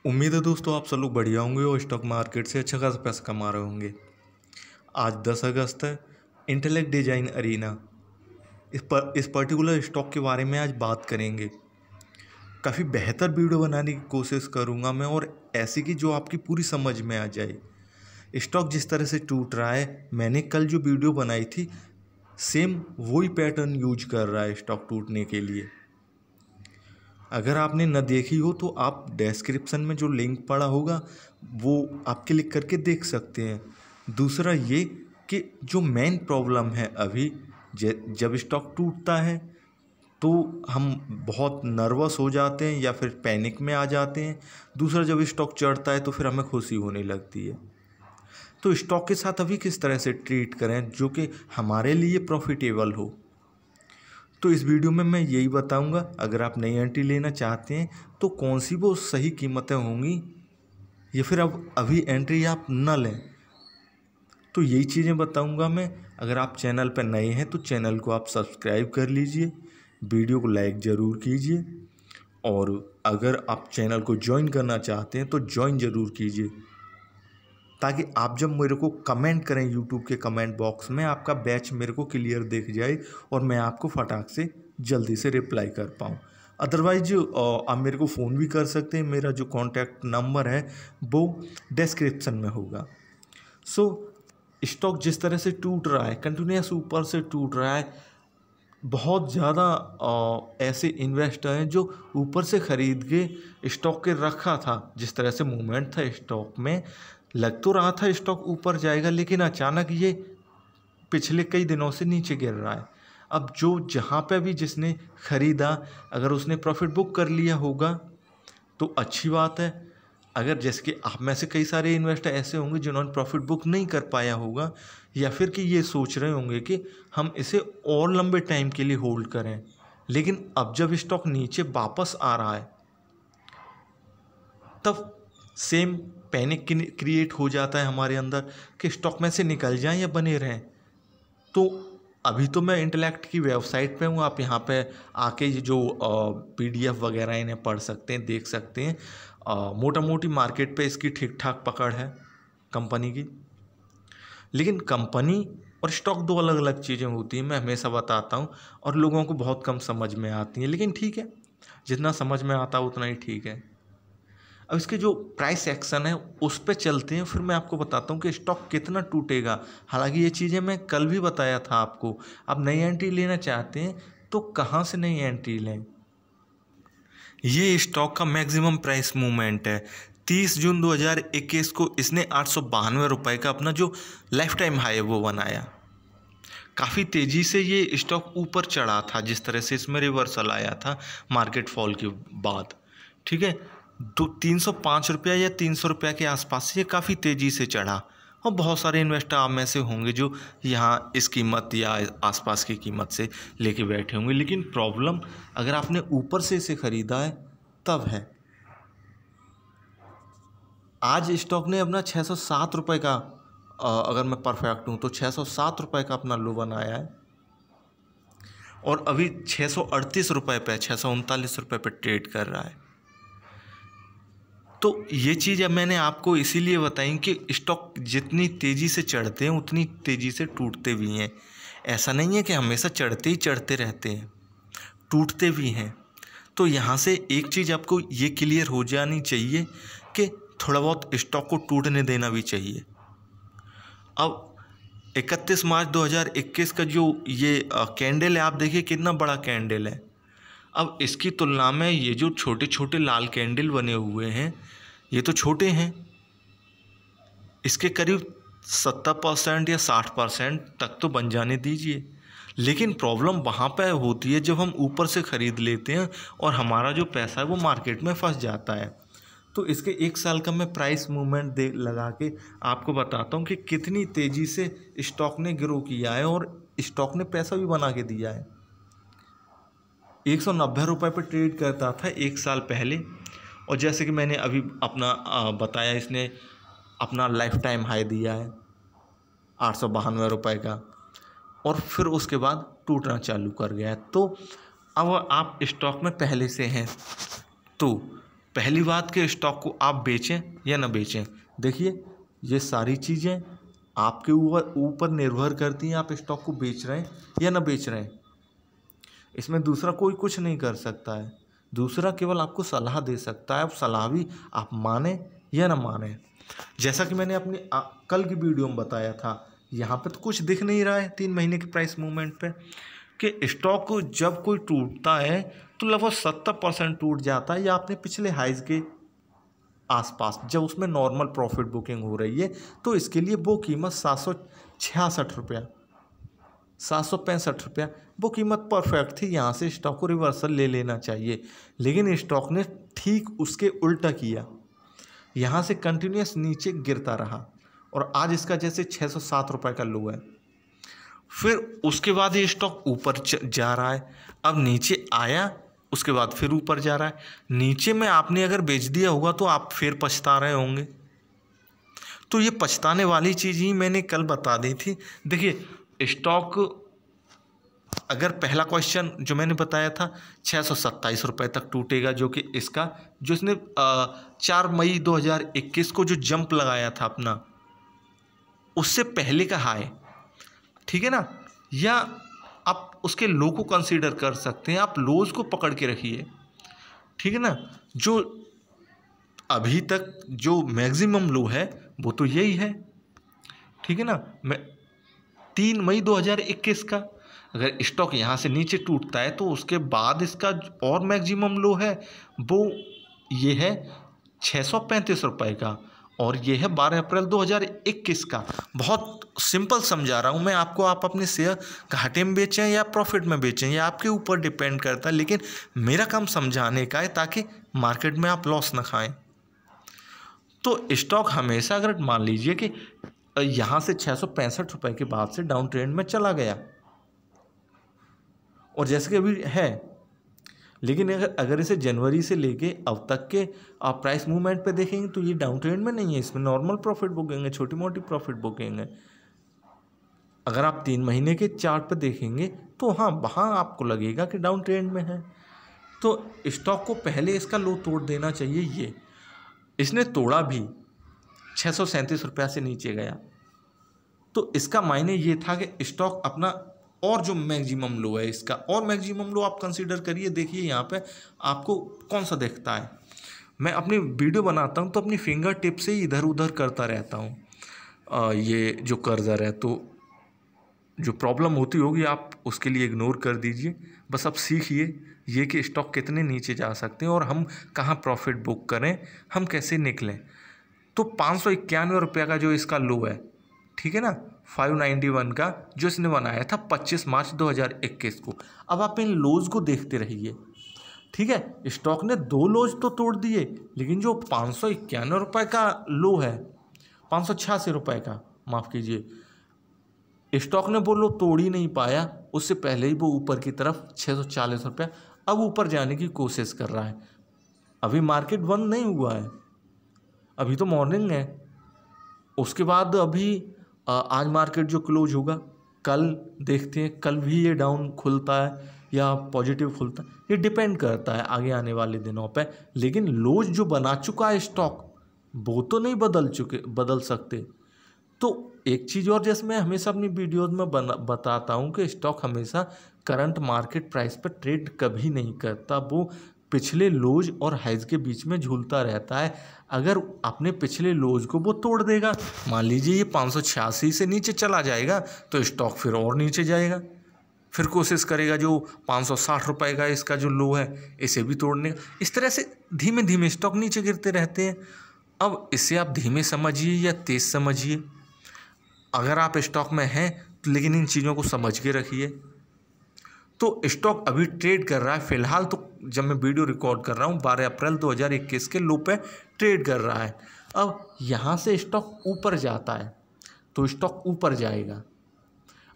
उम्मीद है दोस्तों आप सब लोग बढ़िया होंगे और स्टॉक मार्केट से अच्छा खासा पैसा कमा रहे होंगे। आज 10 अगस्त है। इंटेलेक्ट डिजाइन अरीना इस पर्टिकुलर स्टॉक के बारे में आज बात करेंगे। काफ़ी बेहतर वीडियो बनाने की कोशिश करूंगा मैं, और ऐसी कि जो आपकी पूरी समझ में आ जाए। स्टॉक जिस तरह से टूट रहा है, मैंने कल जो वीडियो बनाई थी सेम वही पैटर्न यूज कर रहा है स्टॉक टूटने के लिए। अगर आपने न देखी हो तो आप डिस्क्रिप्शन में जो लिंक पड़ा होगा वो आप क्लिक करके देख सकते हैं। दूसरा ये कि जो मेन प्रॉब्लम है अभी, जब स्टॉक टूटता है तो हम बहुत नर्वस हो जाते हैं या फिर पैनिक में आ जाते हैं। दूसरा, जब स्टॉक चढ़ता है तो फिर हमें खुशी होने लगती है। तो स्टॉक के साथ अभी किस तरह से ट्रीट करें जो कि हमारे लिए प्रॉफिटेबल हो, तो इस वीडियो में मैं यही बताऊंगा। अगर आप नई एंट्री लेना चाहते हैं तो कौन सी वो सही कीमतें होंगी, या फिर अब अभी एंट्री आप न लें, तो यही चीज़ें बताऊंगा मैं। अगर आप चैनल पर नए हैं तो चैनल को आप सब्सक्राइब कर लीजिए, वीडियो को लाइक ज़रूर कीजिए, और अगर आप चैनल को ज्वाइन करना चाहते हैं तो ज्वाइन ज़रूर कीजिए, ताकि आप जब मेरे को कमेंट करें यूट्यूब के कमेंट बॉक्स में, आपका बैच मेरे को क्लियर दिख जाए और मैं आपको फटाक से जल्दी से रिप्लाई कर पाऊँ। अदरवाइज आप मेरे को फ़ोन भी कर सकते हैं। मेरा जो कॉन्टैक्ट नंबर है वो डिस्क्रिप्शन में होगा। स्टॉक जिस तरह से टूट रहा है, कंटिन्यूस ऊपर से टूट रहा है। बहुत ज़्यादा ऐसे इन्वेस्टर हैं जो ऊपर से ख़रीद के स्टॉक के रखा था। जिस तरह से मूवमेंट था स्टॉक में, लग तो रहा था स्टॉक ऊपर जाएगा, लेकिन अचानक ये पिछले कई दिनों से नीचे गिर रहा है। अब जहाँ पे भी जिसने ख़रीदा, अगर उसने प्रॉफिट बुक कर लिया होगा तो अच्छी बात है। अगर जैसे कि आप में से कई सारे इन्वेस्टर ऐसे होंगे जिन्होंने प्रॉफिट बुक नहीं कर पाया होगा, या फिर कि ये सोच रहे होंगे कि हम इसे और लंबे टाइम के लिए होल्ड करें, लेकिन अब जब स्टॉक नीचे वापस आ रहा है तब सेम पैनिक क्रिएट हो जाता है हमारे अंदर कि स्टॉक में से निकल जाएं या बने रहें। तो अभी तो मैं इंटेलेक्ट की वेबसाइट पे हूँ, आप यहाँ पे आके जो PDF वगैरह इन्हें पढ़ सकते हैं, देख सकते हैं। मोटा मोटी मार्केट पे इसकी ठीक ठाक पकड़ है कंपनी की, लेकिन कंपनी और स्टॉक दो अलग अलग चीज़ें होती हैं। मैं हमेशा बताता हूँ और लोगों को बहुत कम समझ में आती हैं, लेकिन ठीक है, जितना समझ में आता है उतना ही ठीक है। अब इसके जो प्राइस एक्शन है उस पे चलते हैं, फिर मैं आपको बताता हूँ कि स्टॉक कितना टूटेगा। हालांकि ये चीज़ें मैं कल भी बताया था आपको। आप नई एंट्री लेना चाहते हैं तो कहाँ से नई एंट्री लें। ये स्टॉक का मैक्सिमम प्राइस मूवमेंट है। 30 जून 2021 को इसने 892 रुपये का अपना जो लाइफ टाइम हाई है वो बनाया। काफ़ी तेज़ी से ये स्टॉक ऊपर चढ़ा था, जिस तरह से इसमें रिवर्सल आया था मार्केट फॉल के बाद। ठीक है, 305 रुपया या 300 रुपया के आसपास ये काफ़ी तेज़ी से चढ़ा, और बहुत सारे इन्वेस्टर आप में से होंगे जो यहाँ इस कीमत या आसपास की कीमत से लेके बैठे होंगे। लेकिन प्रॉब्लम अगर आपने ऊपर से इसे ख़रीदा है तब है। आज स्टॉक ने अपना 607 रुपये का, अगर मैं परफेक्ट हूँ तो 607 रुपये का अपना लो बनाया है, और अभी 638 रुपये पे, 639 रुपये पे ट्रेड कर रहा है। तो ये चीज़ अब मैंने आपको इसीलिए बताई कि स्टॉक जितनी तेज़ी से चढ़ते हैं उतनी तेज़ी से टूटते भी हैं। ऐसा नहीं है कि हमेशा चढ़ते ही चढ़ते रहते हैं, टूटते भी हैं। तो यहाँ से एक चीज़ आपको ये क्लियर हो जानी चाहिए कि थोड़ा बहुत स्टॉक को टूटने देना भी चाहिए। अब 31 मार्च 2021 का जो ये कैंडल है, आप देखिए कितना बड़ा कैंडल है। अब इसकी तुलना में ये जो छोटे छोटे लाल कैंडल बने हुए हैं, ये तो छोटे हैं, इसके करीब 70% या 60% तक तो बन जाने दीजिए। लेकिन प्रॉब्लम वहाँ पर होती है जब हम ऊपर से ख़रीद लेते हैं और हमारा जो पैसा है वो मार्केट में फंस जाता है। तो इसके 1 साल का मैं प्राइस मूवमेंट लगा के आपको बताता हूँ कि कितनी तेज़ी से स्टॉक ने ग्रो किया है, और स्टॉक ने पैसा भी बना के दिया है। 190 रुपये पर ट्रेड करता था 1 साल पहले, और जैसे कि मैंने अभी अपना बताया, इसने अपना लाइफ टाइम हाई दिया है 892 रुपये का, और फिर उसके बाद टूटना चालू कर गया है। तो अब आप स्टॉक में पहले से हैं तो पहली बात कि स्टॉक को आप बेचें या ना बेचें, देखिए ये सारी चीज़ें आपके ऊपर निर्भर करती हैं, आप स्टॉक को बेच रहे हैं या ना बेच रहे हैं। इसमें दूसरा कोई कुछ नहीं कर सकता है, दूसरा केवल आपको सलाह दे सकता है, अब सलाह भी आप माने या ना माने। जैसा कि मैंने अपनी कल की वीडियो में बताया था, यहाँ पे तो कुछ दिख नहीं रहा है 3 महीने के प्राइस मूवमेंट पे कि स्टॉक जब कोई टूटता है तो लगभग 70% टूट जाता है या अपने पिछले हाइज के आसपास, जब उसमें नॉर्मल प्रॉफिट बुकिंग हो रही है। तो इसके लिए वो कीमत 766 रुपया, 765 रुपया वो कीमत परफेक्ट थी, यहाँ से स्टॉक को रिवर्सल ले लेना चाहिए। लेकिन स्टॉक ने ठीक उसके उल्टा किया, यहाँ से कंटिन्यूस नीचे गिरता रहा और आज इसका जैसे 607 रुपये का लो है। फिर उसके बाद ये स्टॉक ऊपर जा रहा है, अब नीचे आया, उसके बाद फिर ऊपर जा रहा है। नीचे में आपने अगर बेच दिया होगा तो आप फिर पछता रहे होंगे। तो ये पछताने वाली चीज़ ही मैंने कल बता दी थी। देखिए स्टॉक, अगर पहला क्वेश्चन जो मैंने बताया था 627 रुपये तक टूटेगा, जो कि इसका जो इसने 4 मई 2021 को जो जंप लगाया था अपना, उससे पहले का हाई, ठीक है ना, या आप उसके लो को कंसीडर कर सकते हैं, आप लोज को पकड़ के रखिए, ठीक है ना। जो अभी तक जो मैक्सिमम लो है वो तो यही है, ठीक है ना। 3 मई 2021 का अगर स्टॉक यहाँ से नीचे टूटता है तो उसके बाद इसका और मैक्सिमम लो है वो ये है 635 रुपये का, और ये है 12 अप्रैल 2021 का। बहुत सिंपल समझा रहा हूँ मैं आपको, आप अपने शेयर घाटे में बेचें या प्रॉफिट में बेचें, ये आपके ऊपर डिपेंड करता है, लेकिन मेरा काम समझाने का है ताकि मार्केट में आप लॉस ना खाएं। तो स्टॉक हमेशा, अगर मान लीजिए कि यहाँ से 665 रुपये के बाद से डाउन ट्रेंड में चला गया और जैसे कि अभी है, लेकिन अगर इसे जनवरी से लेके अब तक के आप प्राइस मूवमेंट पे देखेंगे तो ये डाउन ट्रेंड में नहीं है, इसमें नॉर्मल प्रॉफिट बुकिंग है, छोटी मोटी प्रॉफिट बुकिंग है। अगर आप 3 महीने के चार्ट पे देखेंगे तो हाँ, वहाँ आपको लगेगा कि डाउन ट्रेंड में है। तो स्टॉक को पहले इसका लो तोड़ देना चाहिए। ये इसने तोड़ा भी, 637 रुपया से नीचे गया, तो इसका मायने ये था कि स्टॉक अपना और जो मैक्सिमम लो है इसका और मैक्सिमम लो आप कंसीडर करिए। देखिए यहाँ पे आपको कौन सा दिखता है, मैं अपनी वीडियो बनाता हूँ तो अपनी फिंगर टिप से ही इधर उधर करता रहता हूँ। ये जो कर्सर है, तो जो प्रॉब्लम होती होगी आप उसके लिए इग्नोर कर दीजिए, बस आप सीखिए ये कि स्टॉक कितने नीचे जा सकते हैं और हम कहाँ प्रॉफिट बुक करें, हम कैसे निकलें। तो 591 रुपये का जो इसका लो है, ठीक है ना, 591 का जो इसने बनाया था 25 मार्च 2021 को। अब आप इन लोज को देखते रहिए, ठीक है। स्टॉक ने 2 लोज तो तोड़ दिए, लेकिन जो 591 रुपये का लो है, 586 रुपये का, माफ़ कीजिए, स्टॉक ने वो लो तोड़ ही नहीं पाया। उससे पहले ही वो ऊपर की तरफ 640 रुपया अब ऊपर जाने की कोशिश कर रहा है। अभी मार्केट बंद नहीं हुआ है, अभी तो मॉर्निंग है। उसके बाद अभी आज मार्केट जो क्लोज होगा, कल देखते हैं, कल भी ये डाउन खुलता है या पॉजिटिव खुलता है, ये डिपेंड करता है आगे आने वाले दिनों पे। लेकिन लोज जो बना चुका है स्टॉक, वो तो नहीं बदल सकते। तो एक चीज़ और, जैसे मैं हमेशा अपनी वीडियोज़ में बताता हूँ कि स्टॉक हमेशा करंट मार्केट प्राइस पर ट्रेड कभी नहीं करता, वो पिछले लोज और हाइज के बीच में झूलता रहता है। अगर अपने पिछले लोज को वो तोड़ देगा, मान लीजिए ये 586 से नीचे चला जाएगा, तो स्टॉक फिर और नीचे जाएगा, फिर कोशिश करेगा जो 560 रुपये का इसका जो लो है इसे भी तोड़ने का। इस तरह से धीमे धीमे स्टॉक नीचे गिरते रहते हैं। अब इसे आप धीमे समझिए या तेज़ समझिए, अगर आप स्टॉक में हैं तो लेकिन इन चीज़ों को समझ के रखिए। तो स्टॉक अभी ट्रेड कर रहा है फ़िलहाल, तो जब मैं वीडियो रिकॉर्ड कर रहा हूँ 12 अप्रैल 2021 के लो पे ट्रेड कर रहा है। अब यहाँ से स्टॉक ऊपर जाता है तो स्टॉक ऊपर जाएगा।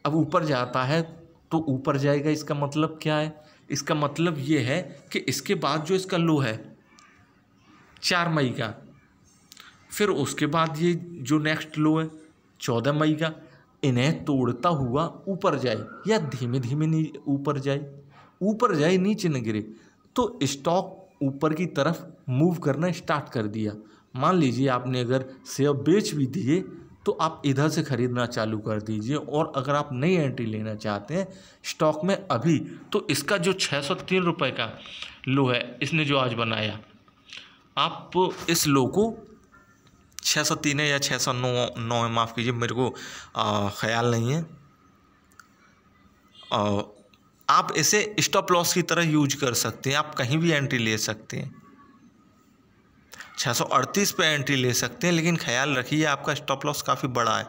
अब ऊपर जाता है तो ऊपर जाएगा, इसका मतलब क्या है? इसका मतलब ये है कि इसके बाद जो इसका लो है 4 मई का, फिर उसके बाद ये जो नेक्स्ट लो है 14 मई का, इन्हें तोड़ता हुआ ऊपर जाए या धीमे धीमे ऊपर जाए, नीचे न गिरे। तो स्टॉक ऊपर की तरफ मूव करना स्टार्ट कर दिया। मान लीजिए आपने अगर शेयर बेच भी दिए तो आप इधर से खरीदना चालू कर दीजिए। और अगर आप नई एंट्री लेना चाहते हैं स्टॉक में अभी, तो इसका जो 603 रुपये का लो है इसने जो आज बनाया, आप इस लो को 603 है या 609 है, माफ़ कीजिए मेरे को ख्याल नहीं है, आप इसे स्टॉप लॉस की तरह यूज कर सकते हैं। आप कहीं भी एंट्री ले सकते हैं, 638 पे एंट्री ले सकते हैं, लेकिन ख्याल रखिए आपका स्टॉप लॉस काफ़ी बड़ा है।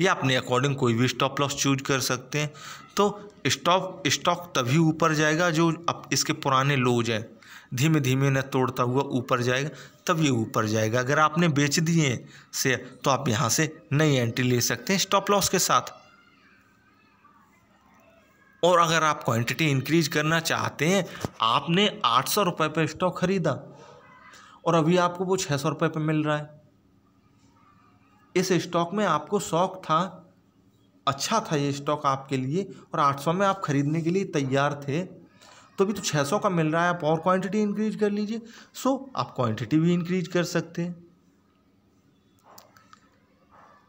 या अपने अकॉर्डिंग कोई भी स्टॉप लॉस चूज कर सकते हैं। तो स्टॉक तभी ऊपर जाएगा जो अब इसके पुराने लोज हैं, धीमे धीमे न तोड़ता हुआ ऊपर जाएगा, तब ये ऊपर जाएगा। अगर आपने बेच दिए शेयर तो आप यहाँ से नई एंट्री ले सकते हैं स्टॉप लॉस के साथ। और अगर आप क्वांटिटी इंक्रीज करना चाहते हैं, आपने 800 रुपये पर स्टॉक खरीदा और अभी आपको वो 600 रुपये पर मिल रहा है। इस स्टॉक में आपको शौक था, अच्छा था ये स्टॉक आपके लिए, और 800 में आप खरीदने के लिए तैयार थे, तो अभी तो 600 का मिल रहा है, आप और क्वांटिटी इंक्रीज कर लीजिए। सो आप क्वांटिटी भी इंक्रीज कर सकते हैं।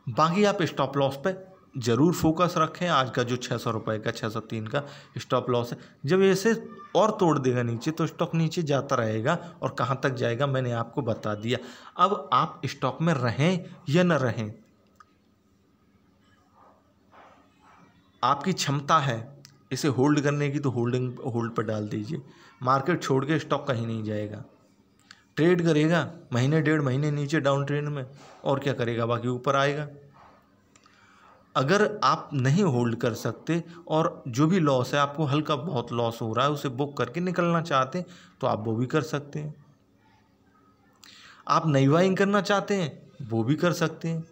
बाकी आप स्टॉप लॉस पे ज़रूर फोकस रखें। आज का जो 600 रुपये का 603 का स्टॉप लॉस है, जब ऐसे और तोड़ देगा नीचे तो स्टॉक नीचे जाता रहेगा, और कहाँ तक जाएगा मैंने आपको बता दिया। अब आप स्टॉक में रहें या न रहें, आपकी क्षमता है इसे होल्ड करने की, तो होल्ड पर डाल दीजिए। मार्केट छोड़ के स्टॉक कहीं नहीं जाएगा, ट्रेड करेगा महीने 1.5 महीने नीचे डाउन ट्रेंड में, और क्या करेगा, बाकी ऊपर आएगा। अगर आप नहीं होल्ड कर सकते और जो भी लॉस है, आपको हल्का बहुत लॉस हो रहा है, उसे बुक करके निकलना चाहते हैं तो आप वो भी कर सकते हैं। आप नई बाइंग करना चाहते हैं वो भी कर सकते हैं।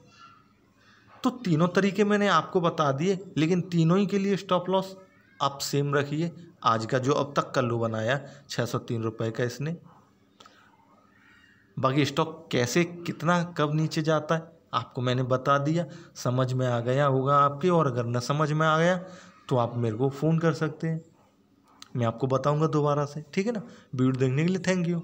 तो तीनों तरीके मैंने आपको बता दिए, लेकिन तीनों ही के लिए स्टॉप लॉस आप सेम रखिए। आज का जो अब तक का लो बनाया 603 रुपये का इसने, बाकी स्टॉक कैसे कितना कब नीचे जाता है आपको मैंने बता दिया। समझ में आ गया होगा आपके, और अगर न समझ में आ गया तो आप मेरे को फ़ोन कर सकते हैं, मैं आपको बताऊंगा दोबारा से। ठीक है ना। वीडियो देखने के लिए थैंक यू।